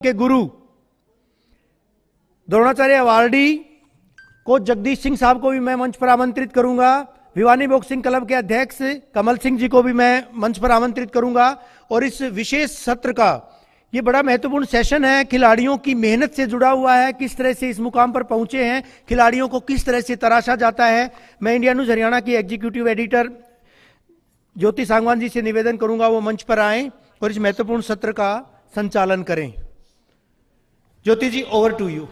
के गुरु Dronacharya awardee coach Jagdish Singh साहब को भी मैं मंच पर आमंत्रित करूंगा। भिवानी बॉक्सिंग क्लब के अध्यक्ष कमल सिंह जी को भी मैं मंच पर आमंत्रित करूंगा। और इस विशेष सत्र का ये बड़ा महत्वपूर्ण सेशन है, खिलाड़ियों की मेहनत से जुड़ा हुआ है, किस तरह से इस मुकाम पर पहुंचे हैं, खिलाड़ियों को किस तरह से तराशा जाता है। मैं इंडिया न्यूज हरियाणा की एग्जीक्यूटिव एडिटर ज्योति सांगवान जी से निवेदन करूंगा वो मंच पर आए और इस महत्वपूर्ण सत्र का संचालन करें। ज्योति जी, ओवर टू यू।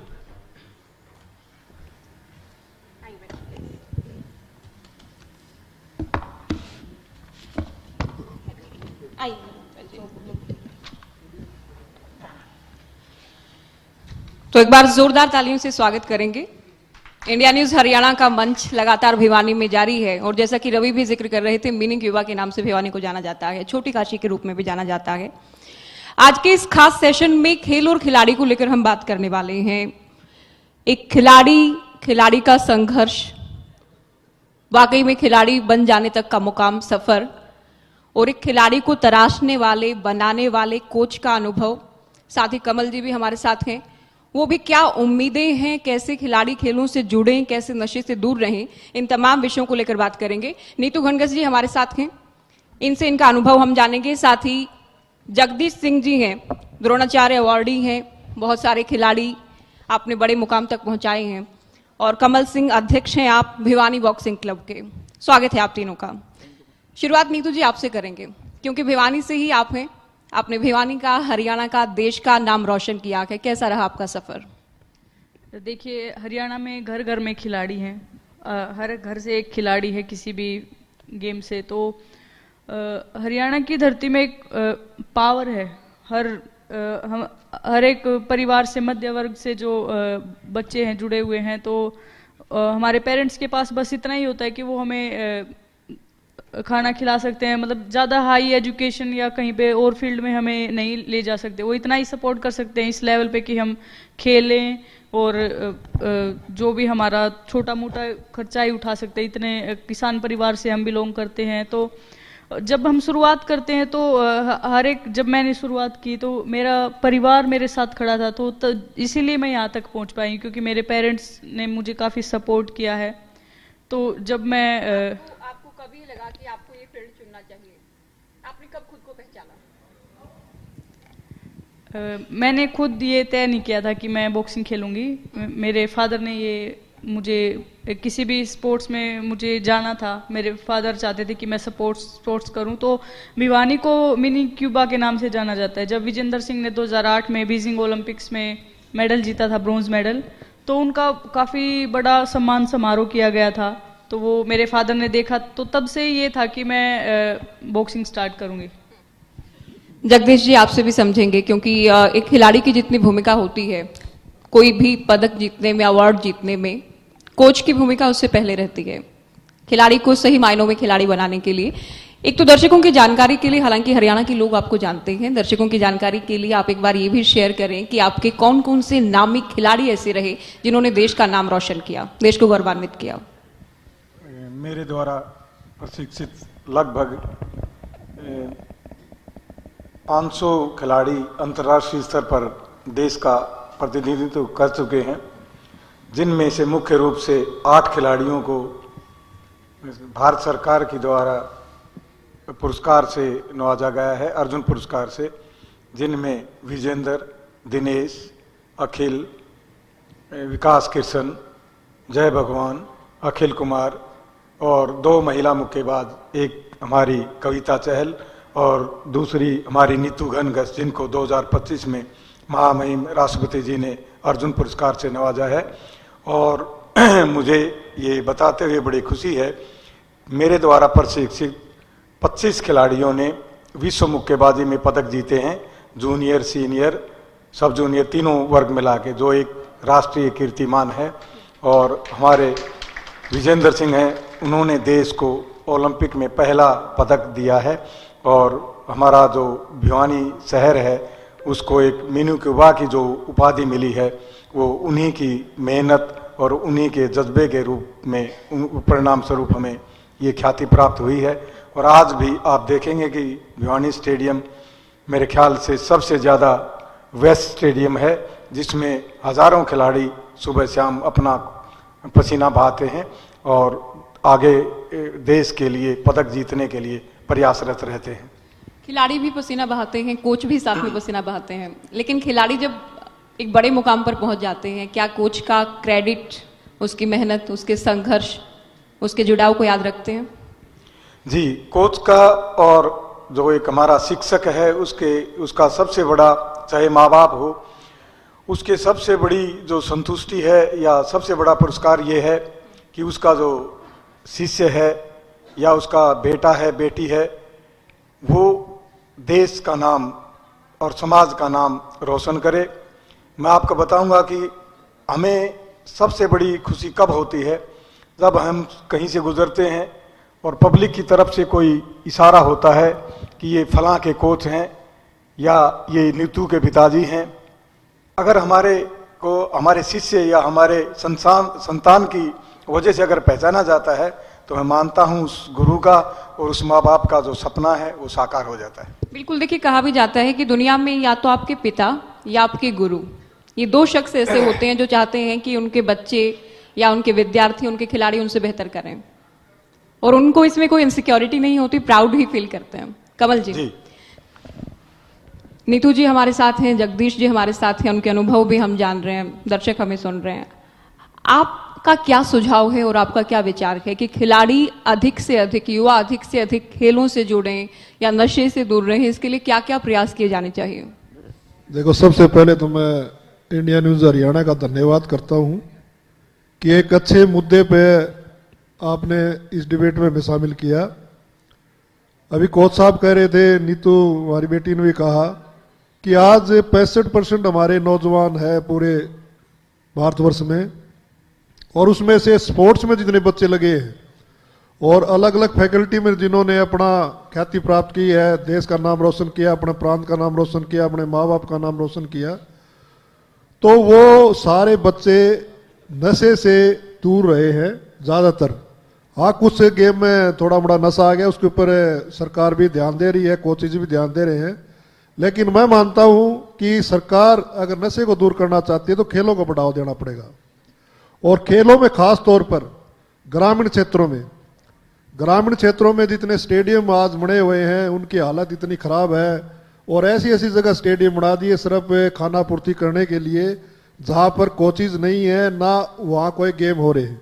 तो एक बार जोरदार तालियों से स्वागत करेंगे। इंडिया न्यूज हरियाणा का मंच लगातार भिवानी में जारी है और जैसा कि रवि भी जिक्र कर रहे थे, मीनिंग युवा के नाम से भिवानी को जाना जाता है, छोटी काशी के रूप में भी जाना जाता है। आज के इस खास सेशन में खेल और खिलाड़ी को लेकर हम बात करने वाले हैं। एक खिलाड़ी का संघर्ष, वाकई में खिलाड़ी बन जाने तक का मुकाम सफर, और एक खिलाड़ी को तराशने वाले बनाने वाले कोच का अनुभव। साथ ही कमल जी भी हमारे साथ हैं, वो भी क्या उम्मीदें हैं, कैसे खिलाड़ी खेलों से जुड़ें, कैसे नशे से दूर रहें, इन तमाम विषयों को लेकर बात करेंगे। नीतू घनघस जी हमारे साथ हैं, इनसे इनका अनुभव हम जानेंगे। साथ ही जगदीश सिंह जी हैं, द्रोणाचार्य अवार्डी हैं, बहुत सारे खिलाड़ी आपने बड़े मुकाम तक पहुंचाए हैं। और कमल सिंह अध्यक्ष हैं आप भिवानी बॉक्सिंग क्लब के। स्वागत है आप तीनों का। शुरुआत नीतू जी आपसे करेंगे, क्योंकि भिवानी से ही आप हैं। आपने भिवानी का, हरियाणा का, देश का नाम रोशन किया है। कैसा रहा आपका सफर? देखिए, हरियाणा में घर घर में खिलाड़ी हैं, हर घर से एक खिलाड़ी है किसी भी गेम से। तो हरियाणा की धरती में एक पावर है। हर एक परिवार से, मध्य वर्ग से जो बच्चे हैं जुड़े हुए हैं, तो हमारे पेरेंट्स के पास बस इतना ही होता है कि वो हमें खाना खिला सकते हैं, मतलब ज़्यादा हाई एजुकेशन या कहीं पे और फील्ड में हमें नहीं ले जा सकते। वो इतना ही सपोर्ट कर सकते हैं इस लेवल पे कि हम खेलें और जो भी हमारा छोटा मोटा खर्चा ही उठा सकते हैं। इतने किसान परिवार से हम बिलोंग करते हैं। तो जब हम शुरुआत करते हैं तो जब मैंने शुरुआत की तो मेरा परिवार मेरे साथ खड़ा था, तो इसीलिए मैं यहाँ तक पहुँच पाई, क्योंकि मेरे पेरेंट्स ने मुझे काफ़ी सपोर्ट किया है। तो जब मैं कभी लगा कि आपको ये फील्ड चुनना चाहिए? आपने कब खुद को पहचाना? मैंने खुद ये तय नहीं किया था कि मैं बॉक्सिंग खेलूंगी। मेरे फादर ने मुझे किसी भी स्पोर्ट्स में मुझे जाना था। मेरे फादर चाहते थे कि मैं स्पोर्ट्स करूं। तो भिवानी को मिनी क्यूबा के नाम से जाना जाता है। जब विजेंद्र सिंह ने 2008 में बीजिंग ओलंपिक्स में मेडल जीता था, ब्रॉन्ज मेडल, तो उनका काफ़ी बड़ा सम्मान समारोह किया गया था। तो वो मेरे फादर ने देखा, तो तब से ये था कि मैं बॉक्सिंग स्टार्ट करूंगी। जगदीश जी आपसे भी समझेंगे, क्योंकि एक खिलाड़ी की जितनी भूमिका होती है कोई भी पदक जीतने में, अवार्ड जीतने में, कोच की भूमिका उससे पहले रहती है खिलाड़ी को सही मायनों में खिलाड़ी बनाने के लिए। एक तो दर्शकों की जानकारी के लिए, हालांकि हरियाणा के लोग आपको जानते हैं, दर्शकों की जानकारी के लिए आप एक बार ये भी शेयर करें कि आपके कौन कौन से नामी खिलाड़ी ऐसे रहे जिन्होंने देश का नाम रोशन किया, देश को गौरवान्वित किया। मेरे द्वारा प्रशिक्षित लगभग 500 खिलाड़ी अंतर्राष्ट्रीय स्तर पर देश का प्रतिनिधित्व कर चुके हैं, जिनमें से मुख्य रूप से 8 खिलाड़ियों को भारत सरकार के द्वारा पुरस्कार से नवाजा गया है, अर्जुन पुरस्कार से, जिनमें विजेंद्र, दिनेश, अखिल, विकास कृष्ण, जय भगवान, अखिल कुमार और 2 महिला मुक्केबाज, एक हमारी कविता चहल और दूसरी हमारी नीतू घनघस, जिनको 2025 में महामहिम राष्ट्रपति जी ने अर्जुन पुरस्कार से नवाजा है। और मुझे ये बताते हुए बड़ी खुशी है, मेरे द्वारा प्रशिक्षित 25 खिलाड़ियों ने विश्व मुक्केबाजी में पदक जीते हैं, जूनियर, सीनियर, सब जूनियर, तीनों वर्ग मिला के, जो एक राष्ट्रीय कीर्तिमान है। और हमारे विजेंद्र सिंह हैं, उन्होंने देश को ओलंपिक में पहला पदक दिया है। और हमारा जो भिवानी शहर है उसको एक मिनी क्यूबा की जो उपाधि मिली है, वो उन्हीं की मेहनत और उन्हीं के जज्बे के रूप में, परिणाम स्वरूप हमें ये ख्याति प्राप्त हुई है। और आज भी आप देखेंगे कि भिवानी स्टेडियम मेरे ख्याल से सबसे ज़्यादा वेस्ट स्टेडियम है, जिसमें हजारों खिलाड़ी सुबह शाम अपना पसीना बहाते हैं और आगे देश के लिए पदक जीतने के लिए प्रयासरत रहते हैं। खिलाड़ी भी पसीना बहाते हैं, कोच भी साथ में पसीना बहाते हैं, लेकिन खिलाड़ी जब एक बड़े मुकाम पर पहुंच जाते हैं, क्या कोच का क्रेडिट, उसकी मेहनत, उसके संघर्ष, उसके जुड़ाव को याद रखते हैं? जी, कोच का और जो एक हमारा शिक्षक है उसका सबसे बड़ा, चाहे माँ बाप हो, उसके सबसे बड़ी जो संतुष्टि है या सबसे बड़ा पुरस्कार ये है कि उसका जो शिष्य है या उसका बेटा है, बेटी है, वो देश का नाम और समाज का नाम रोशन करे। मैं आपको बताऊंगा कि हमें सबसे बड़ी खुशी कब होती है, जब हम कहीं से गुजरते हैं और पब्लिक की तरफ से कोई इशारा होता है कि ये फलां के कोच हैं या ये नीतू के पिताजी हैं। अगर हमारे शिष्य या हमारे संतान की वजह से अगर पहचाना जाता है, तो मैं मानता हूं उस गुरु का और उस माँ बाप का जो सपना है वो साकार हो जाता है। बिल्कुल, देखिए कहा भी जाता है कि दुनिया में या तो आपके पिता या आपके गुरु, ये दो शख्स ऐसे होते हैं जो चाहते हैं कि उनके बच्चे या उनके विद्यार्थी, उनके खिलाड़ी उनसे बेहतर करें, और उनको इसमें कोई इनसिक्योरिटी नहीं होती, प्राउड ही फील करते हैं। कमल जी, नीतू जी हमारे साथ हैं, जगदीश जी हमारे साथ हैं, उनके अनुभव भी हम जान रहे हैं, दर्शक हमें सुन रहे हैं। आपका क्या सुझाव है और आपका क्या विचार है कि खिलाड़ी अधिक से अधिक, युवा अधिक से अधिक खेलों से जुड़ें या नशे से दूर रहें, इसके लिए क्या क्या प्रयास किए जाने चाहिए? देखो, सबसे पहले तो मैं इंडिया न्यूज हरियाणा का धन्यवाद करता हूं कि एक अच्छे मुद्दे पे आपने इस डिबेट में भी शामिल किया। अभी कोच साहब कह रहे थे, नीतू हमारी बेटी ने भी कहा कि आज 65% हमारे नौजवान है पूरे भारतवर्ष में, और उसमें से स्पोर्ट्स में जितने बच्चे लगे हैं और अलग अलग फैकल्टी में जिन्होंने अपना ख्याति प्राप्त की है, देश का नाम रोशन किया, अपने प्रांत का नाम रोशन किया, अपने माँ बाप का नाम रोशन किया, तो वो सारे बच्चे नशे से दूर रहे हैं ज्यादातर। हाँ, कुछ गेम में थोड़ा बड़ा नशा आ गया, उसके ऊपर सरकार भी ध्यान दे रही है, कोचेज भी ध्यान दे रहे हैं, लेकिन मैं मानता हूं कि सरकार अगर नशे को दूर करना चाहती है तो खेलों को बढ़ावा देना पड़ेगा, और खेलों में खास तौर पर ग्रामीण क्षेत्रों में जितने स्टेडियम आज बने हुए हैं उनकी हालत इतनी खराब है, और ऐसी ऐसी जगह स्टेडियम बना दिए सिर्फ खाना पूर्ति करने के लिए, जहां पर कोचेज नहीं है, ना वहां कोई गेम हो रहे हैं।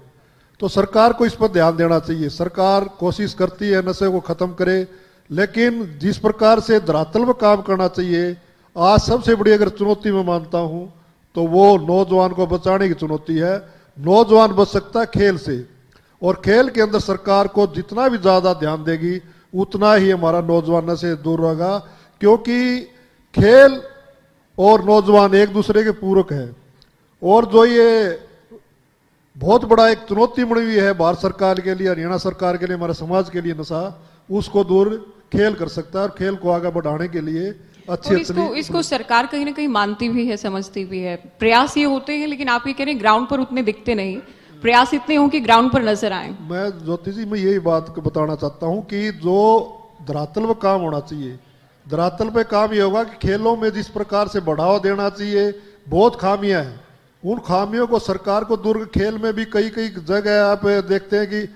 तो सरकार को इस पर ध्यान देना चाहिए। सरकार कोशिश करती है नशे को खत्म करे, लेकिन जिस प्रकार से धरातल में काम करना चाहिए, आज सबसे बड़ी अगर चुनौती मैं मानता हूं तो वो नौजवान को बचाने की चुनौती है। नौजवान बच सकता है खेल से, और खेल के अंदर सरकार को जितना भी ज्यादा ध्यान देगी उतना ही हमारा नौजवान नशे से दूर रहेगा, क्योंकि खेल और नौजवान एक दूसरे के पूरक है। और जो ये बहुत बड़ा एक चुनौती बनी हुई है भारत सरकार के लिए, हरियाणा सरकार के लिए, हमारे समाज के लिए नशा, उसको दूर खेल कर सकता है, और खेल को आगे बढ़ाने के लिए अच्छी इसको सरकार कहीं ना कहीं मानती भी है, समझती भी है। प्रयास ये होते हैं, लेकिन आप ये कह रहे हैं ग्राउंड पर उतने दिखते नहीं, प्रयास इतने हों कि ग्राउंड पर नजर आए। मैं ज्योति जी, मैं यही बात बताना चाहता हूं कि जो धरातल पे काम होना चाहिए, धरातल पे काम ये होगा कि खेलों में जिस प्रकार से बढ़ावा देना चाहिए, बहुत खामियां हैं, उन खामियों को सरकार को दूर, खेल में भी कई कई जगह आप देखते हैं कि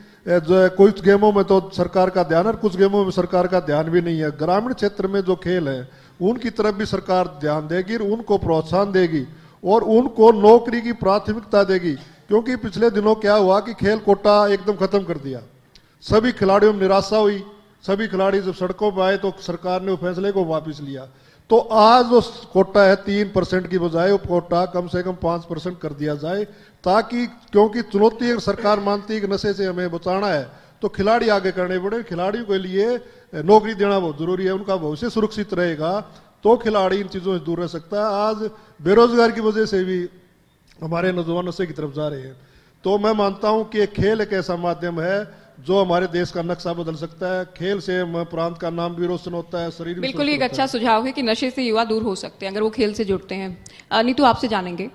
कुछ गेमों में तो सरकार का ध्यान है, कुछ गेमों में सरकार का ध्यान भी नहीं है। ग्रामीण क्षेत्र में जो खेल है उनकी तरफ भी सरकार ध्यान देगी, उनको प्रोत्साहन देगी और उनको नौकरी की प्राथमिकता देगी। क्योंकि पिछले दिनों क्या हुआ कि खेल कोटा एकदम खत्म कर दिया, सभी खिलाड़ियों में निराशा हुई, सभी खिलाड़ी जब सड़कों पर आए तो सरकार ने वो फैसले को वापस लिया। तो आज जो कोटा है 3% की बजाय वो कोटा कम से कम 5% कर दिया जाए, ताकि, क्योंकि चुनौती अगर सरकार मानती है कि नशे से हमें बचाना है तो खिलाड़ी आगे करने पड़े। खिलाड़ियों के लिए नौकरी देना बहुत जरूरी है, उनका भविष्य सुरक्षित रहेगा तो खिलाड़ी इन चीजों से दूर रह सकता है। आज बेरोजगार की वजह से भी हमारे नौजवान नशे की तरफ जा रहे हैं। तो मैं मानता हूं कि खेल एक ऐसा माध्यम है जो हमारे देश का नक्शा बदल सकता है। खेल से प्रांत का नाम भी रोशन होता है, शरीर भी। बिल्कुल, एक अच्छा सुझाव है कि नशे से युवा दूर हो सकते हैं अगर वो खेल से जुड़ते हैं। नीतू, आपसे जानेंगे,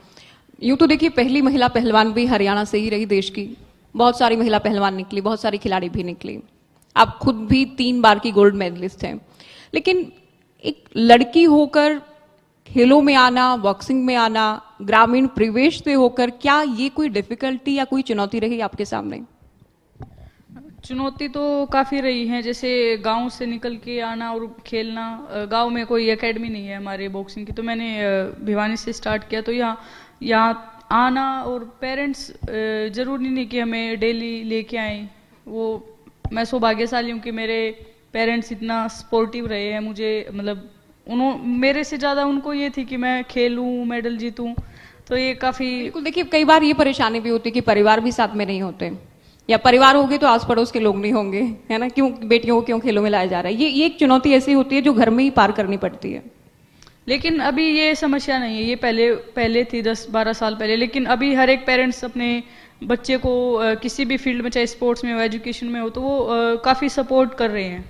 यूं तो देखिए पहली महिला पहलवान भी हरियाणा से ही रही देश की, बहुत सारी महिला पहलवान निकली, बहुत सारी खिलाड़ी भी निकली, आप खुद भी 3 बार की गोल्ड मेडलिस्ट हैं, लेकिन एक लड़की होकर खेलों में आना, बॉक्सिंग में आना, ग्रामीण परिवेश से होकर, क्या ये कोई डिफिकल्टी या कोई चुनौती रही आपके सामने? चुनौती तो काफ़ी रही है, जैसे गांव से निकल के आना और खेलना। गांव में कोई एकेडमी नहीं है हमारे बॉक्सिंग की, तो मैंने भिवानी से स्टार्ट किया। तो यहाँ आना, और पेरेंट्स ज़रूरी नहीं कि हमें डेली लेके आए। वो मैं सौभाग्यशाली हूँ कि मेरे पेरेंट्स इतना सपोर्टिव रहे हैं मुझे, मतलब मेरे से ज़्यादा उनको ये थी कि मैं खेलूँ, मेडल जीतूँ। तो ये काफ़ी बिल्कुल, देखिए कई बार ये परेशानी भी होती है कि परिवार भी साथ में नहीं होते, या परिवार होगे तो आस पड़ोस के लोग नहीं होंगे, है ना, क्यों बेटियों को क्यों खेलों में लाया जा रहा है। ये एक चुनौती ऐसी होती है जो घर में ही पार करनी पड़ती है। लेकिन अभी ये समस्या नहीं है, ये पहले थी 10-12 साल पहले। लेकिन अभी हर एक पेरेंट्स अपने बच्चे को किसी भी फील्ड में, चाहे स्पोर्ट्स में हो, एजुकेशन में हो, तो वो काफ़ी सपोर्ट कर रहे हैं।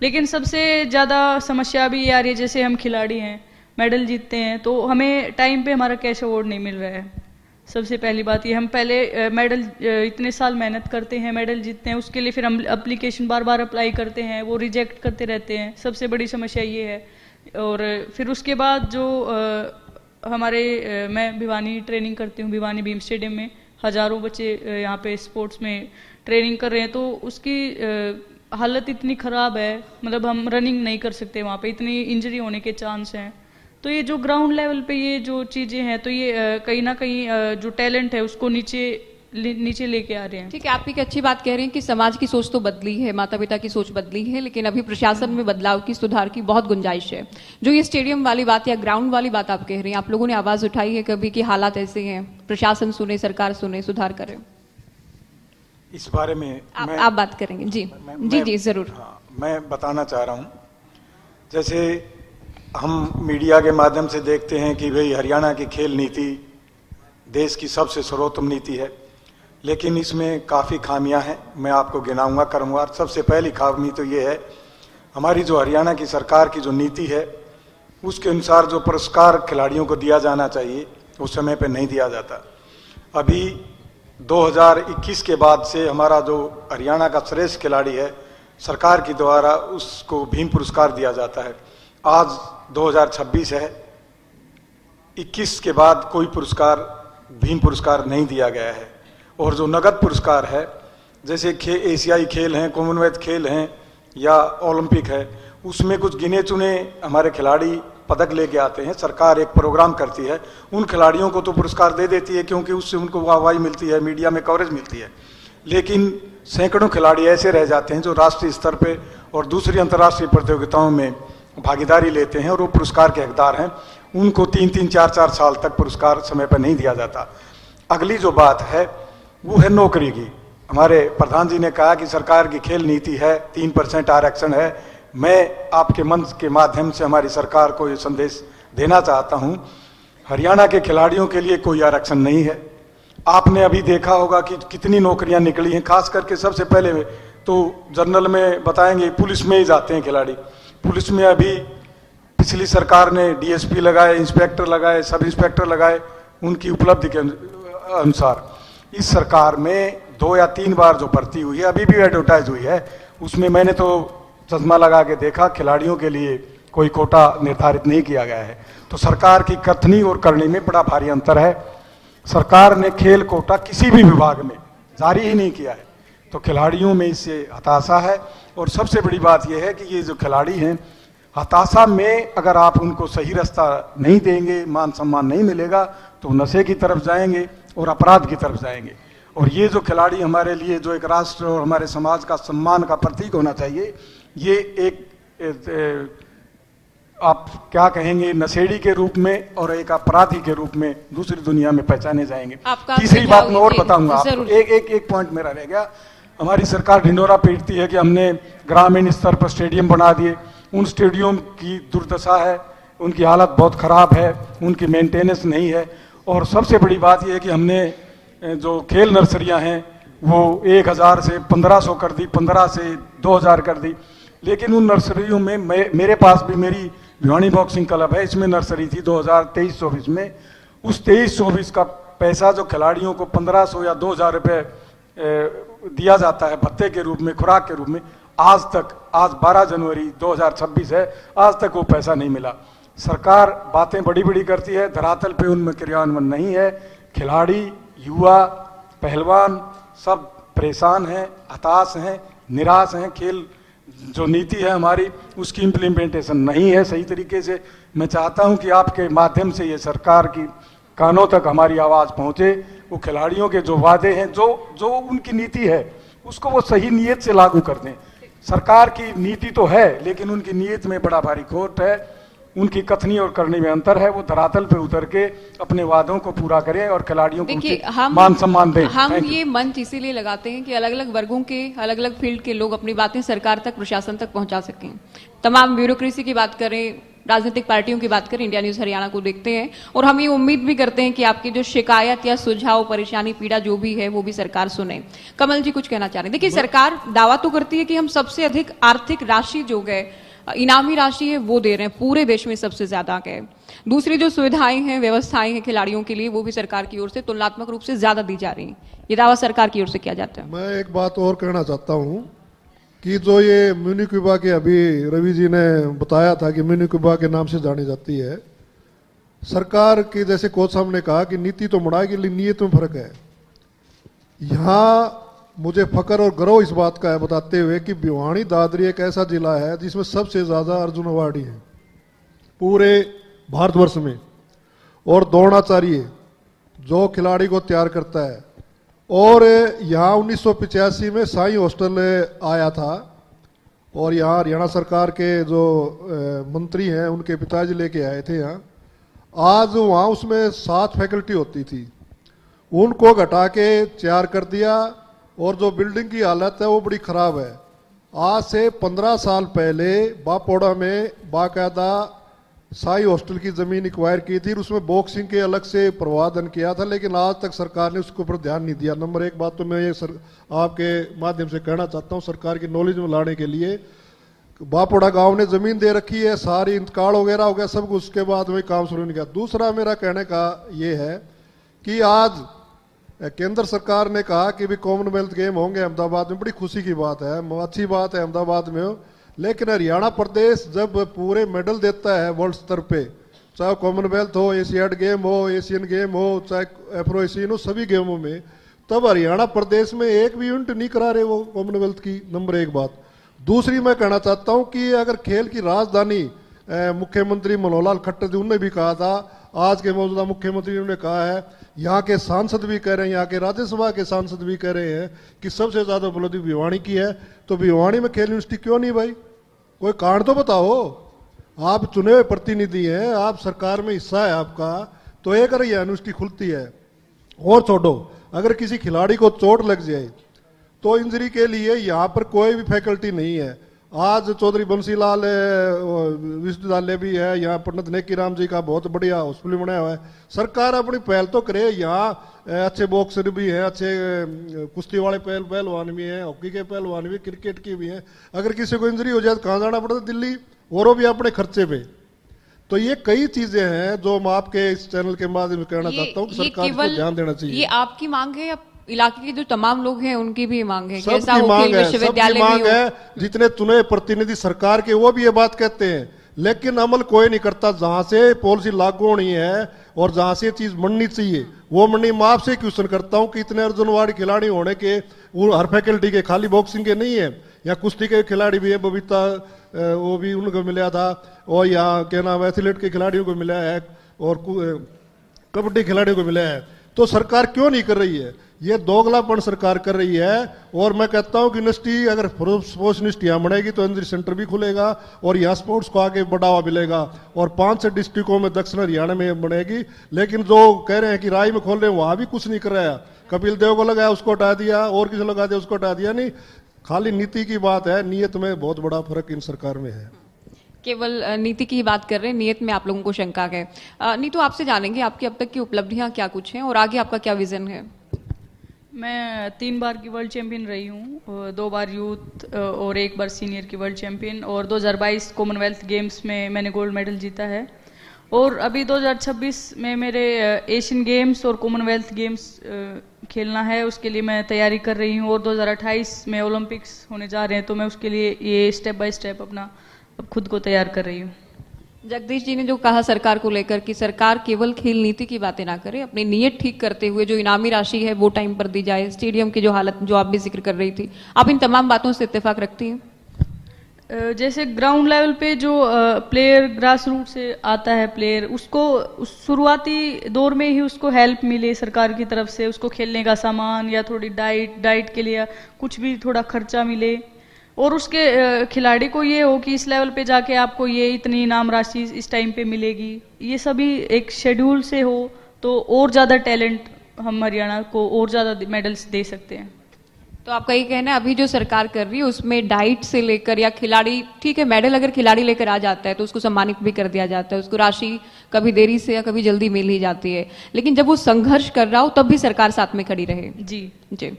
लेकिन सबसे ज़्यादा समस्या अभी ये आ रही है, जैसे हम खिलाड़ी हैं, मेडल जीतते हैं, तो हमें टाइम पे हमारा कैश अवार्ड नहीं मिल रहा है। सबसे पहली बात ये, हम पहले मेडल इतने साल मेहनत करते हैं, मेडल जीतते हैं, उसके लिए फिर हम एप्लीकेशन बार बार अप्लाई करते हैं, वो रिजेक्ट करते रहते हैं। सबसे बड़ी समस्या ये है। और फिर उसके बाद जो मैं भिवानी ट्रेनिंग करती हूँ, भिवानी भीम स्टेडियम में हज़ारों बच्चे यहाँ पे स्पोर्ट्स में ट्रेनिंग कर रहे हैं, तो उसकी हालत इतनी ख़राब है, मतलब हम रनिंग नहीं कर सकते वहाँ पे, इतनी इंजरी होने के चांस हैं। तो ये जो ग्राउंड लेवल पे ये जो चीज़ें हैं, तो ये कहीं ना कहीं जो टैलेंट है उसको नीचे लेके आ रहे हैं। ठीक है, आप एक अच्छी बात कह रहे हैं कि समाज की सोच तो बदली है, माता पिता की सोच बदली है, लेकिन अभी प्रशासन में बदलाव की, सुधार की बहुत गुंजाइश है। जो ये स्टेडियम वाली बात या ग्राउंड वाली बात आप कह रहे हैं, आप लोगों ने आवाज उठाई है कभी कि हालात ऐसे हैं, प्रशासन सुने, सरकार सुने, सुधार करे? इस बारे में आप बात करेंगे? जी जी जरूर। हाँ, मैं बताना चाह रहा हूँ, जैसे हम मीडिया के माध्यम से देखते हैं कि भाई हरियाणा की खेल नीति देश की सबसे सर्वोत्तम नीति है, लेकिन इसमें काफ़ी खामियां हैं। मैं आपको गिनाऊंगा करूंगा। सबसे पहली खामी तो ये है, हमारी जो हरियाणा की सरकार की जो नीति है, उसके अनुसार जो पुरस्कार खिलाड़ियों को दिया जाना चाहिए उस समय पे नहीं दिया जाता। अभी 2021 के बाद से हमारा जो हरियाणा का श्रेष्ठ खिलाड़ी है, सरकार के द्वारा उसको भीम पुरस्कार दिया जाता है। आज 2026 है, 21 के बाद कोई पुरस्कार, भीम पुरस्कार नहीं दिया गया है। और जो नगद पुरस्कार है, जैसे एशियाई खेल हैं, कॉमनवेल्थ खेल हैं या ओलंपिक है, उसमें कुछ गिने चुने हमारे खिलाड़ी पदक लेके आते हैं। सरकार एक प्रोग्राम करती है, उन खिलाड़ियों को तो पुरस्कार दे देती है क्योंकि उससे उनको वाहवाही मिलती है, मीडिया में कवरेज मिलती है। लेकिन सैकड़ों खिलाड़ी ऐसे रह जाते हैं जो राष्ट्रीय स्तर पे और दूसरी अंतर्राष्ट्रीय प्रतियोगिताओं में भागीदारी लेते हैं और वो पुरस्कार के हकदार हैं। उनको 3-3, 4-4 साल तक पुरस्कार समय पर नहीं दिया जाता। अगली जो बात है वो है नौकरी की। हमारे प्रधान जी ने कहा कि सरकार की खेल नीति है, 3% आरक्षण है। मैं आपके मंच के माध्यम से हमारी सरकार को ये संदेश देना चाहता हूं, हरियाणा के खिलाड़ियों के लिए कोई आरक्षण नहीं है। आपने अभी देखा होगा कि कितनी नौकरियां निकली हैं, खास करके सबसे पहले तो जनरल में बताएंगे, पुलिस में ही जाते हैं खिलाड़ी। पुलिस में अभी पिछली सरकार ने डीएसपी लगाए, इंस्पेक्टर लगाए, सब इंस्पेक्टर लगाए, उनकी उपलब्धि के अनुसार। इस सरकार में 2 या 3 बार जो भर्ती हुई है, अभी भी एडवर्टाइज हुई है, उसमें मैंने तो चश्मा लगा के देखा, खिलाड़ियों के लिए कोई कोटा निर्धारित नहीं किया गया है। तो सरकार की कथनी और करनी में बड़ा भारी अंतर है। सरकार ने खेल कोटा किसी भी विभाग में जारी ही नहीं किया है, तो खिलाड़ियों में इससे हताशा है। और सबसे बड़ी बात यह है कि ये जो खिलाड़ी हैं, हताशा में अगर आप उनको सही रास्ता नहीं देंगे, मान सम्मान नहीं मिलेगा, तो नशे की तरफ जाएंगे और अपराध की तरफ जाएंगे। और ये जो खिलाड़ी हमारे लिए जो एक राष्ट्र और हमारे समाज का सम्मान का प्रतीक होना चाहिए, ये एक आप क्या कहेंगे, नशेड़ी के रूप में और एक अपराधी के रूप में दूसरी दुनिया में पहचाने जाएंगे। तीसरी बात मैं और बताऊंगा आपको, एक पॉइंट मेरा रह गया। हमारी सरकार ढिंडोरा पीटती है कि हमने ग्रामीण स्तर पर स्टेडियम बना दिए। उन स्टेडियम की दुर्दशा है, उनकी हालत बहुत खराब है, उनकी मेंटेनेंस नहीं है। और सबसे बड़ी बात यह है कि हमने जो खेल नर्सरियां हैं वो 1000 से 1500 कर दी, 15 से 2000 कर दी। लेकिन उन नर्सरियों में मेरे पास भी मेरी भिवानी बॉक्सिंग क्लब है, इसमें नर्सरी थी 2023-24 में। उस 23-24 का पैसा जो खिलाड़ियों को 1500 या 2000 रुपये दिया जाता है भत्ते के रूप में, खुराक के रूप में, आज 12 जनवरी 2026 है, आज तक वो पैसा नहीं मिला। सरकार बातें बड़ी बड़ी करती है, धरातल पे उनमें क्रियान्वयन नहीं है। खिलाड़ी, युवा, पहलवान सब परेशान हैं, हताश हैं, निराश हैं। खेल जो नीति है हमारी, उसकी इम्प्लीमेंटेशन नहीं है सही तरीके से। मैं चाहता हूं कि आपके माध्यम से ये सरकार की कानों तक हमारी आवाज़ पहुंचे। वो खिलाड़ियों के जो वादे हैं, जो उनकी नीति है, उसको वो सही नीयत से लागू कर दें। सरकार की नीति तो है, लेकिन उनकी नीयत में बड़ा भारी खोट है, उनकी कथनी और करनी में अंतर है। वो धरातल पे उतर के अपने वादों को पूरा करें और खिलाड़ियों को देखिए, उचित मान सम्मान दें। हम Thank you. ये मंच इसीलिए लगाते हैं कि अलग अलग वर्गों के, अलग अलग फील्ड के लोग अपनी बातें सरकार तक, प्रशासन तक पहुंचा सकें। तमाम ब्यूरोक्रेसी की बात करें, राजनीतिक पार्टियों की बात करें, इंडिया न्यूज हरियाणा को देखते हैं और हम ये उम्मीद भी करते हैं कि आपकी जो शिकायत या सुझाव, परेशानी, पीड़ा जो भी है, वो भी सरकार सुने। कमल जी कुछ कहना चाह रहे हैं। देखिए, सरकार दावा तो करती है कि हम सबसे अधिक आर्थिक राशि जो है, इनामी राशि है, वो दे रहे हैं, पूरे देश में सबसे ज्यादा है। दूसरी जो सुविधाएं हैं, व्यवस्थाएं हैं खिलाड़ियों के लिए, वो भी सरकार की ओर से तुलनात्मक रूप से ज्यादा दी जा रही हैं। ये दावा सरकार की ओर से किया जाता है। मैं एक बात और कहना चाहता हूं कि जो ये म्यूनिक विभाग के अभी रवि जी ने बताया था कि म्यूनिक विभाग के नाम से जानी जाती है, सरकार की, जैसे कोच साहब ने कहा कि नीति तो बनाएगी लेकिन नीयत में फर्क है। यहाँ मुझे फकर और गर्व इस बात का है बताते हुए कि भिवानी दादरी एक ऐसा जिला है जिसमें सबसे ज्यादा अर्जुन अवार्डी है पूरे भारतवर्ष में, और द्रोणाचार्य जो खिलाड़ी को तैयार करता है। और यहाँ 1985 में साई हॉस्टल आया था और यहाँ हरियाणा सरकार के जो मंत्री हैं उनके पिताजी लेके आए थे यहाँ। आज वहाँ उसमें 7 फैकल्टी होती थी, उनको घटा के 4 कर दिया और जो बिल्डिंग की हालत है वो बड़ी खराब है। आज से 15 साल पहले बापोड़ा में बाकायदा साई हॉस्टल की जमीन एक्वायर की थी, उसमें बॉक्सिंग के अलग से प्रवाधन किया था, लेकिन आज तक सरकार ने उसके ऊपर ध्यान नहीं दिया। नंबर 1 बात तो मैं ये आपके माध्यम से कहना चाहता हूँ, सरकार की नॉलेज में लाने के लिए बापोड़ा गांव ने जमीन दे रखी है, सारी इंतकाल वगैरह हो गया सब कुछ, उसके बाद में काम शुरू नहीं किया। दूसरा मेरा कहने का ये है कि आज केंद्र सरकार ने कहा कि भी कॉमनवेल्थ गेम होंगे अहमदाबाद में, बड़ी खुशी की बात है, अच्छी बात है अहमदाबाद में हो। लेकिन हरियाणा प्रदेश जब पूरे मेडल देता है वर्ल्ड स्तर पे, चाहे कॉमनवेल्थ हो, एशियाड गेम हो, एशियन गेम हो, चाहे एफ्रो एशियन हो, सभी गेमों में, तब हरियाणा प्रदेश में एक भी इवेंट नहीं करा रहे वो कॉमनवेल्थ की। नंबर 1 बात। दूसरी मैं कहना चाहता हूं कि अगर खेल की राजधानी, मुख्यमंत्री मनोहर लाल खट्टर जी उन्होंने भी कहा था, आज के मौजूदा मुख्यमंत्री ने कहा है, यहाँ के सांसद भी कह रहे हैं, यहाँ के राज्यसभा के सांसद भी कह रहे हैं कि सबसे ज्यादा उपलब्धि भिवानी की है। तो भिवानी में खेल यूनिवर्सिटी क्यों नहीं भाई? कोई कारण तो बताओ। आप चुने हुए प्रतिनिधि हैं, आप सरकार में हिस्सा है आपका, तो एक अगर यूनिवर्सिटी खुलती है। और छोड़ो, अगर किसी खिलाड़ी को चोट लग जाए तो इंजरी के लिए यहाँ पर कोई भी फैकल्टी नहीं है। आज चौधरी बंसीलाल विश्वविद्यालय भी है, यहाँ पंडित नेकी राम जी का बहुत बढ़िया हॉस्पिटल बनाया हुआ है। सरकार अपनी पहल तो करे, यहाँ अच्छे बॉक्सर भी हैं, अच्छे कुश्ती वाले पहलवान भी हैं, हॉकी के पहलवान भी, क्रिकेट की भी हैं। अगर किसी को इंजरी हो जाए तो कहाँ जाना पड़ता है? दिल्ली, और वो भी अपने खर्चे पे। तो ये कई चीजें हैं जो मैं आपके इस चैनल के माध्यम से कहना चाहता हूँ कि सरकार को ध्यान देना चाहिए। ये आपकी मांग है या इलाके के जो तमाम लोग हैं उनकी भी मांग है? सबकी मांग है, सबकी मांग है। जितने चुने प्रतिनिधि सरकार के वो भी ये बात कहते हैं, लेकिन अमल कोई नहीं करता। जहां से पॉलिसी लागू होनी है और जहां से चीज बननी चाहिए वो बननी। मैं आपसे क्वेश्चन करता हूं कि इतने अर्जुन अवार्डी खिलाड़ी होने के, वो हर फैकल्टी के, खाली बॉक्सिंग के नहीं है, या कुश्ती के खिलाड़ी भी है, बबीता वो भी उनको मिला था, और यहाँ क्या नाम एथलीट के खिलाड़ियों को मिला है, और कबड्डी खिलाड़ियों को मिला है। तो सरकार क्यों नहीं कर रही है? ये दोगलापन सरकार कर रही है। और मैं कहता हूं कि यूनिवर्सिटी, अगर स्पोर्ट्स यूनिवर्सिटी यहाँ बनेगी तो इंजरी सेंटर भी खुलेगा और यहाँ स्पोर्ट्स को आगे बढ़ावा मिलेगा, और 5 डिस्ट्रिक्टों में दक्षिण हरियाणा में बनेगी। लेकिन जो कह रहे हैं कि राय में खोल रहे हैं, वहां भी कुछ नहीं कर रहा है। कपिल देव को लगाया, उसको हटा दिया, और किसी लगा दिया, उसको हटा दिया। नहीं, खाली नीति की बात है, नीयत में बहुत बड़ा फर्क इन सरकार में है। केवल नीति की ही बात कर रहे हैं, नियत में आप लोगों को शंका है। नीतू, आपसे जानेंगे आपकी अब तक की उपलब्धियां क्या कुछ हैं और आगे आपका क्या विजन है? मैं 3 बार की वर्ल्ड चैंपियन रही हूँ, 2 बार यूथ और 1 बार सीनियर की वर्ल्ड चैंपियन, और 2022 कॉमनवेल्थ गेम्स में मैंने गोल्ड मेडल जीता है। और अभी 2026 में मेरे एशियन गेम्स और कॉमनवेल्थ गेम्स खेलना है, उसके लिए मैं तैयारी कर रही हूँ। और 2028 में ओलंपिक्स होने जा रहे हैं, तो मैं उसके लिए ये स्टेप बाय स्टेप अपना अब खुद को तैयार कर रही हूँ। जगदीश जी ने जो कहा सरकार को लेकर कि सरकार केवल खेल नीति की बातें ना करे, अपनी नीयत ठीक करते हुए जो इनामी राशि है वो टाइम पर दी जाए, स्टेडियम की जो हालत जो आप भी जिक्र कर रही थी, आप इन तमाम बातों से इत्तेफाक रखती हैं? जैसे ग्राउंड लेवल पे जो प्लेयर ग्रास रूट से आता है प्लेयर, उसको उस शुरुआती दौर में ही उसको हेल्प मिले सरकार की तरफ से, उसको खेलने का सामान या थोड़ी डाइट के लिए कुछ भी थोड़ा खर्चा मिले, और उसके खिलाड़ी को ये हो कि इस लेवल पे जाके आपको ये इतनी इनाम राशि इस टाइम पे मिलेगी, ये सभी एक शेड्यूल से हो तो और ज़्यादा टैलेंट हम हरियाणा को और ज़्यादा मेडल्स दे सकते हैं। तो आपका ये कहना है अभी जो सरकार कर रही है उसमें डाइट से लेकर या खिलाड़ी, ठीक है मेडल अगर खिलाड़ी लेकर आ जाता है तो उसको सम्मानित भी कर दिया जाता है, उसको राशि कभी देरी से या कभी जल्दी मिल ही जाती है, लेकिन जब वो संघर्ष कर रहा हो तब भी सरकार साथ में खड़ी रहे। जी जी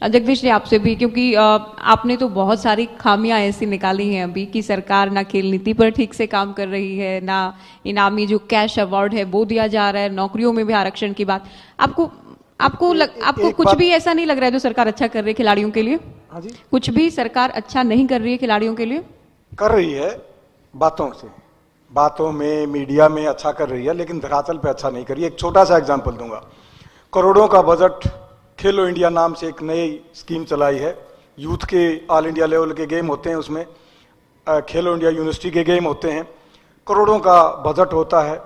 जगदीश जी आपसे भी, क्योंकि आपने तो बहुत सारी खामियां ऐसी निकाली हैं अभी कि सरकार ना खेल नीति पर ठीक से काम कर रही है, ना इनामी जो कैश अवार्ड है वो दिया जा रहा है, नौकरियों में भी आरक्षण की बात, आपको कुछ भी ऐसा नहीं लग रहा है जो सरकार अच्छा कर रही है खिलाड़ियों के लिए? हाँ जी, कुछ भी सरकार अच्छा नहीं कर रही है खिलाड़ियों के लिए? कर रही है बातों से, बातों में मीडिया में अच्छा कर रही है, लेकिन धरातल पे अच्छा नहीं कर रही है। एक छोटा सा एग्जांपल दूंगा, करोड़ों का बजट खेलो इंडिया नाम से एक नई स्कीम चलाई है, यूथ के ऑल इंडिया लेवल के गेम होते हैं, उसमें खेलो इंडिया यूनिवर्सिटी के गेम होते हैं, करोड़ों का बजट होता है,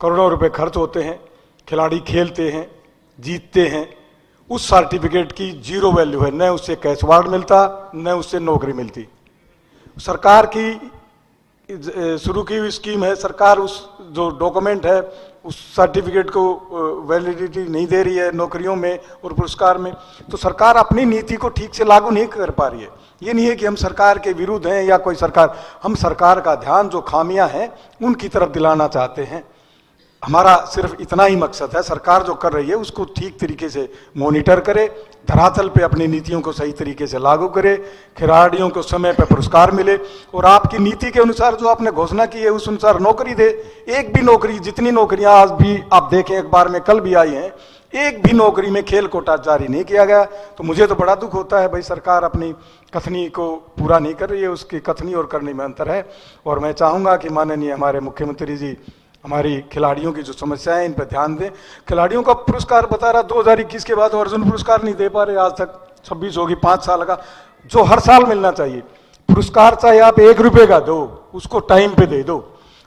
करोड़ों रुपए खर्च होते हैं, खिलाड़ी खेलते हैं, जीतते हैं, उस सर्टिफिकेट की जीरो वैल्यू है, न उससे कैश अवार्ड मिलता न उससे नौकरी मिलती। सरकार की शुरू की हुई स्कीम है, सरकार उस जो डॉक्यूमेंट है उस सर्टिफिकेट को वैलिडिटी नहीं दे रही है नौकरियों में और पुरस्कार में, तो सरकार अपनी नीति को ठीक से लागू नहीं कर पा रही है। ये नहीं है कि हम सरकार के विरुद्ध हैं या कोई सरकार, हम सरकार का ध्यान जो खामियां हैं उनकी तरफ दिलाना चाहते हैं। हमारा सिर्फ इतना ही मकसद है, सरकार जो कर रही है उसको ठीक तरीके से मॉनिटर करे, धरातल पे अपनी नीतियों को सही तरीके से लागू करे, खिलाड़ियों को समय पे पुरस्कार मिले और आपकी नीति के अनुसार जो आपने घोषणा की है उस अनुसार नौकरी दे। एक भी नौकरी, जितनी नौकरियां आज भी आप देखें अखबार में कल भी आई हैं, एक भी नौकरी में खेल कोटा जारी नहीं किया गया। तो मुझे तो बड़ा दुख होता है भाई, सरकार अपनी कथनी को पूरा नहीं कर रही है, उसकी कथनी और करने में अंतर है। और मैं चाहूंगा कि माननीय हमारे मुख्यमंत्री जी हमारी खिलाड़ियों की जो समस्याएं हैं इन पर ध्यान दें। खिलाड़ियों का पुरस्कार बता रहा 2021 के बाद अर्जुन पुरस्कार नहीं दे पा रहे आज तक, 26 होगी 5 साल का, जो हर साल मिलना चाहिए पुरस्कार, चाहे आप 1 रुपए का दो, उसको टाइम पे दे दो।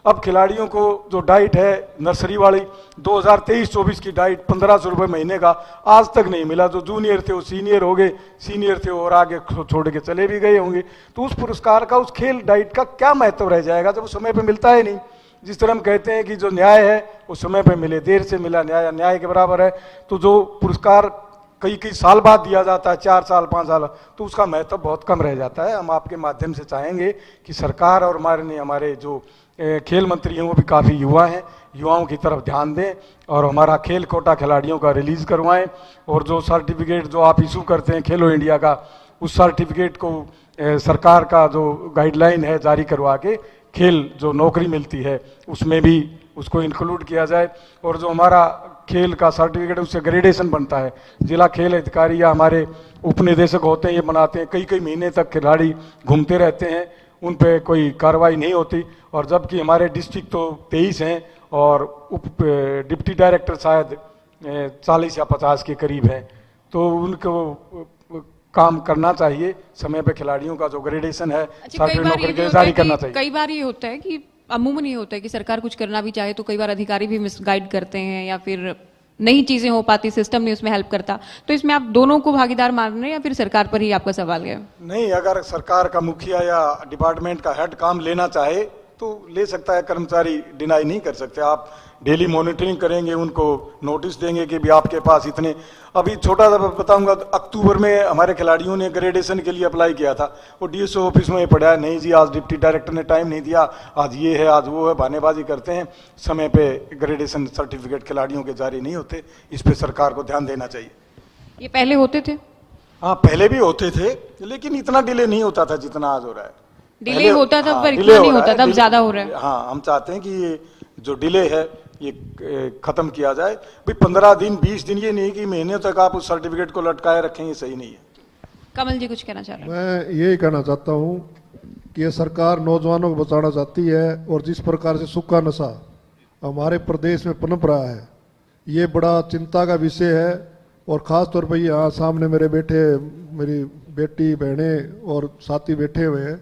अब खिलाड़ियों को जो डाइट है नर्सरी वाली 2023-24 की डाइट 1500 रुपये महीने का आज तक नहीं मिला। जो जूनियर थे वो सीनियर हो गए, सीनियर थे और आगे छोड़ के चले भी गए होंगे। तो उस पुरस्कार का, उस खेल डाइट का क्या महत्व रह जाएगा जब वो समय पे मिलता है नहीं। जिस तरह हम कहते हैं कि जो न्याय है वो समय पे मिले, देर से मिला न्याय न्याय के बराबर है। तो जो पुरस्कार कई साल बाद दिया जाता है, 4 साल 5 साल, तो उसका महत्व बहुत कम रह जाता है। हम आपके माध्यम से चाहेंगे कि सरकार और हमारे जो खेल मंत्री हैं वो भी काफ़ी युवा हैं, युवाओं की तरफ ध्यान दें और हमारा खेल कोटा खिलाड़ियों का रिलीज करवाएं। और जो सर्टिफिकेट जो आप इशू करते हैं खेलो इंडिया का, उस सर्टिफिकेट को सरकार का जो गाइडलाइन है जारी करवा के खेल जो नौकरी मिलती है उसमें भी उसको इंक्लूड किया जाए। और जो हमारा खेल का सर्टिफिकेट है उससे ग्रेडेशन बनता है, जिला खेल अधिकारी या हमारे उपनिदेशक होते हैं ये बनाते हैं, कई महीने तक खिलाड़ी घूमते रहते हैं, उन पे कोई कार्रवाई नहीं होती। और जबकि हमारे डिस्ट्रिक्ट तो 23 हैं और डिप्टी डायरेक्टर शायद 40 या 50 के करीब हैं, तो उनको काम करना चाहिए। समय पे खिलाड़ियों का जो ग्रेडेशन है सरकारी नौकरी के जारी करना चाहिए। कई बार ये होता है कि अमूमन ये होता है कि सरकार कुछ करना भी चाहे तो कई बार अधिकारी भी मिसगाइड करते हैं या फिर नई चीजें हो पाती, सिस्टम नहीं उसमें हेल्प करता। तो इसमें आप दोनों को भागीदार मान रहे हैं या फिर सरकार पर ही आपका सवाल है? नहीं, अगर सरकार का मुखिया या डिपार्टमेंट का हेड काम लेना चाहे तो ले सकता है, कर्मचारी डिनाई नहीं कर सकते। आप डेली मॉनिटरिंग करेंगे, उनको नोटिस देंगे कि भी आपके पास इतने। अभी छोटा सा बताऊंगा, अक्टूबर में हमारे खिलाड़ियों ने ग्रेडेशन के लिए अप्लाई किया था, वो डीएसओ ऑफिस में पड़ा है, नहीं जी आज डिप्टी डायरेक्टर ने टाइम नहीं दिया, आज ये है आज वो है, बहानेबाजी करते हैं, समय पे ग्रेडेशन सर्टिफिकेट खिलाड़ियों के जारी नहीं होते। इस पे सरकार को ध्यान देना चाहिए। ये पहले होते थे? हाँ पहले भी होते थे, लेकिन इतना डिले नहीं होता था जितना आज हो रहा है। डिले होता था पर इतना नहीं होता था, अब ज्यादा हो रहा है। हाँ, हम चाहते हैं कि ये जो डिले है ये खत्म किया जाए। भाई 15 दिन 20 दिन, ये नहीं कि महीने तक आप उस सर्टिफिकेट को लटकाए रखें, ये सही नहीं है। कमल जी कुछ कहना चाह रहे हैं? मैं यही कहना चाहता हूँ कि ये सरकार नौजवानों को बचाना चाहती है और जिस प्रकार से सूखा नशा हमारे प्रदेश में पनप रहा है, ये बड़ा चिंता का विषय है। और ख़ास तौर पर यहाँ सामने मेरी बेटी बहनें और साथी बैठे हुए हैं,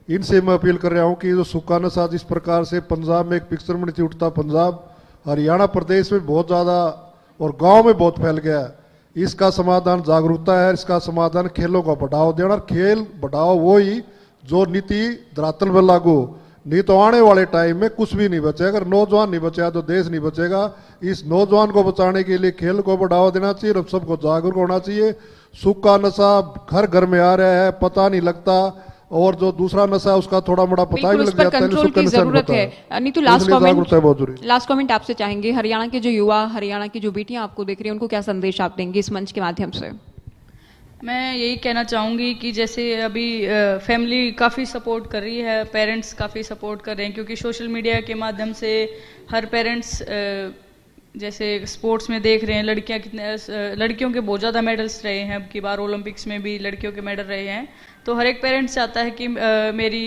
इनसे मैं अपील कर रहा हूँ कि जो सूखा नशा जिस प्रकार से पंजाब में एक पिक्चर में नहीं उठता, पंजाब हरियाणा प्रदेश में बहुत ज़्यादा और गांव में बहुत फैल गया है। इसका समाधान जागरूकता है, इसका समाधान खेलों को बढ़ावा देना। खेल बढ़ाओ वो ही जो नीति धरातल में लागू, नहीं तो आने वाले टाइम में कुछ भी नहीं बचेगा। अगर नौजवान नहीं बचेगा तो देश नहीं बचेगा। इस नौजवान को बचाने के लिए खेल को बढ़ावा देना चाहिए और सबको जागरूक होना चाहिए। सूखा नशा घर घर में आ रहा है, पता नहीं लगता, और जो दूसरा नशा है उसका थोड़ा मोड़ा पता ही बिल्कुल, लग उस पर जाता है। कंट्रोल की जरूरत है। नीतू, लास्ट कमेंट आपसे चाहेंगे, हरियाणा के जो युवा, हरियाणा की जो बेटियां आपको देख रही हैं, उनको क्या संदेश आप देंगे इस मंच के माध्यम से? मैं यही कहना चाहूँगी कि जैसे अभी फैमिली काफ़ी सपोर्ट कर रही है, पेरेंट्स काफ़ी सपोर्ट कर रहे हैं, क्योंकि सोशल मीडिया के माध्यम से हर पेरेंट्स जैसे स्पोर्ट्स में देख रहे हैं लड़कियों के बहुत ज़्यादा मेडल्स रहे हैं। अब की बार ओलंपिक्स में भी लड़कियों के मेडल रहे हैं। तो हर एक पेरेंट्स चाहता है कि मेरी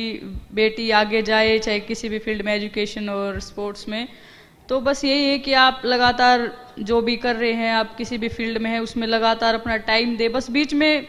बेटी आगे जाए, चाहे किसी भी फील्ड में, एजुकेशन और स्पोर्ट्स में। तो बस यही है कि आप लगातार जो भी कर रहे हैं, आप किसी भी फील्ड में है उसमें लगातार अपना टाइम दे, बस बीच में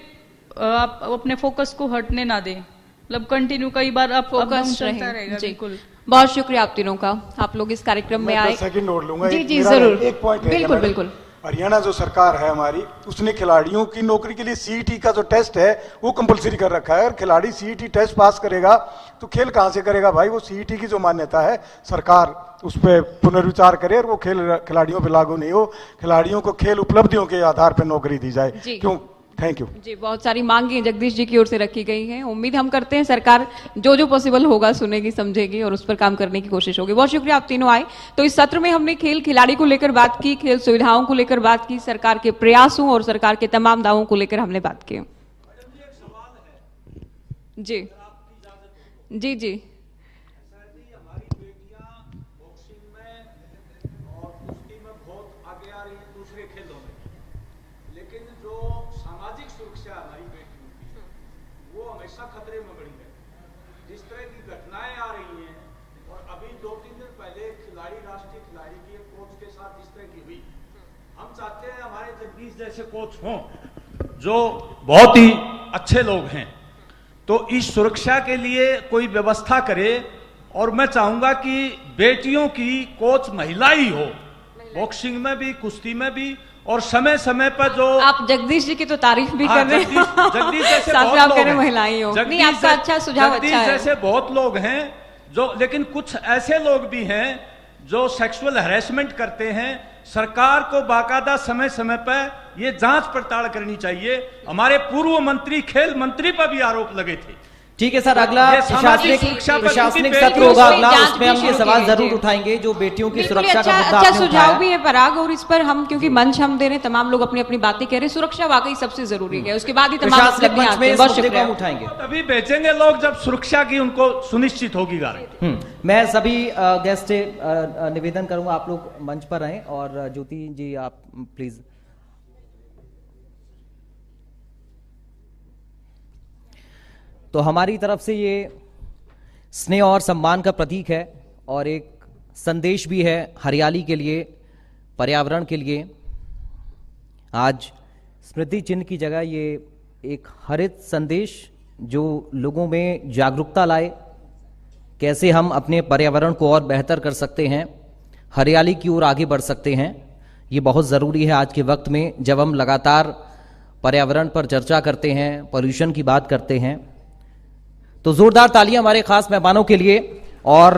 आप अपने फोकस को हटने ना दें, मतलब कंटिन्यू कई बार आप फोकस चलता रहेगा। जी, बिल्कुल। बहुत शुक्रिया आप तीनों का, आप लोग इस कार्यक्रम में आए। सेकंड नोट लूंगा। जी जी मेरा जरूर, एक पॉइंट है बिल्कुल बिल्कुल। हरियाणा जो सरकार है हमारी, उसने खिलाड़ियों की नौकरी के लिए सीईटी का जो टेस्ट है वो कंपलसरी कर रखा है। अगर खिलाड़ी सीईटी टेस्ट पास करेगा तो खेल कहां से करेगा भाई? वो सीईटी की जो मान्यता है सरकार उस पर पुनर्विचार करे और वो खेल खिलाड़ियों पे लागू नहीं हो। खिलाड़ियों को खेल उपलब्धियों के आधार पर नौकरी दी जाए। क्यों? थैंक यू जी। बहुत सारी मांगे जगदीश जी की ओर से रखी गई हैं। उम्मीद हम करते हैं सरकार जो जो पॉसिबल होगा सुनेगी, समझेगी और उस पर काम करने की कोशिश होगी। बहुत शुक्रिया आप तीनों आए। तो इस सत्र में हमने खेल खिलाड़ी को लेकर बात की, खेल सुविधाओं को लेकर बात की, सरकार के प्रयासों और सरकार के तमाम दावों को लेकर हमने बात की। जी जी जी खतरे में बढ़ी है। जिस तरह की घटनाएं आ रही हैं, और अभी 2-3 दिन पहले राष्ट्रीय खिलाड़ी की एक कोच के साथ जिस तरह की हुई, हम चाहते हैं हमारे जगदीश जैसे कोच हों जो बहुत ही अच्छे लोग हैं, तो इस सुरक्षा के लिए कोई व्यवस्था करे। और मैं चाहूंगा कि बेटियों की कोच महिला ही हो, बॉक्सिंग में भी, कुश्ती में भी, और समय समय पर जो आप जगदीश जी की तो तारीफ भी कर रहे हैं, जगदीश जैसे साथ में बहुत आप लोग कह रहे हैं। महिलाएं हो, नहीं आपका अच्छा सुझाव अच्छा जगदीश है। जैसे बहुत लोग हैं जो, लेकिन कुछ ऐसे लोग भी हैं जो सेक्सुअल हैरेसमेंट करते हैं। सरकार को बाकायदा समय समय पर ये जांच पड़ताल करनी चाहिए। हमारे पूर्व मंत्री, खेल मंत्री पर भी आरोप लगे थे। ठीक है सर, अगला प्रशासनिक सत्र होगा अगला, उसमें हम ये सवाल जरूर उठाएंगे जो बेटियों की सुरक्षा का मुद्दा अच्छा आपने सुझाव उठाया। भी है पराग, और इस पर हम क्योंकि मंच हम दे रहे हैं, तमाम लोग अपनी अपनी बातें कह रहे हैं, सुरक्षा वाकई सबसे जरूरी है, उसके बाद ही तमाम प्रशासनिक उपलब्धियां मंच आती में हैं। इस बहुत मुद्दे को शुक्रिया। हम उठाएंगे। तभी बेचेंगे लोग जब सुरक्षा की उनको सुनिश्चित होगी गारंटी। मैं सभी गेस्ट से निवेदन करूंगा आप लोग मंच पर रहें, और ज्योति जी आप प्लीज। तो हमारी तरफ से ये स्नेह और सम्मान का प्रतीक है और एक संदेश भी है हरियाली के लिए, पर्यावरण के लिए। आज स्मृति चिन्ह की जगह ये एक हरित संदेश जो लोगों में जागरूकता लाए, कैसे हम अपने पर्यावरण को और बेहतर कर सकते हैं, हरियाली की ओर आगे बढ़ सकते हैं। ये बहुत ज़रूरी है आज के वक्त में, जब हम लगातार पर्यावरण पर चर्चा करते हैं, पॉल्यूशन की बात करते हैं। तो जोरदार तालियां हमारे खास मेहमानों के लिए। और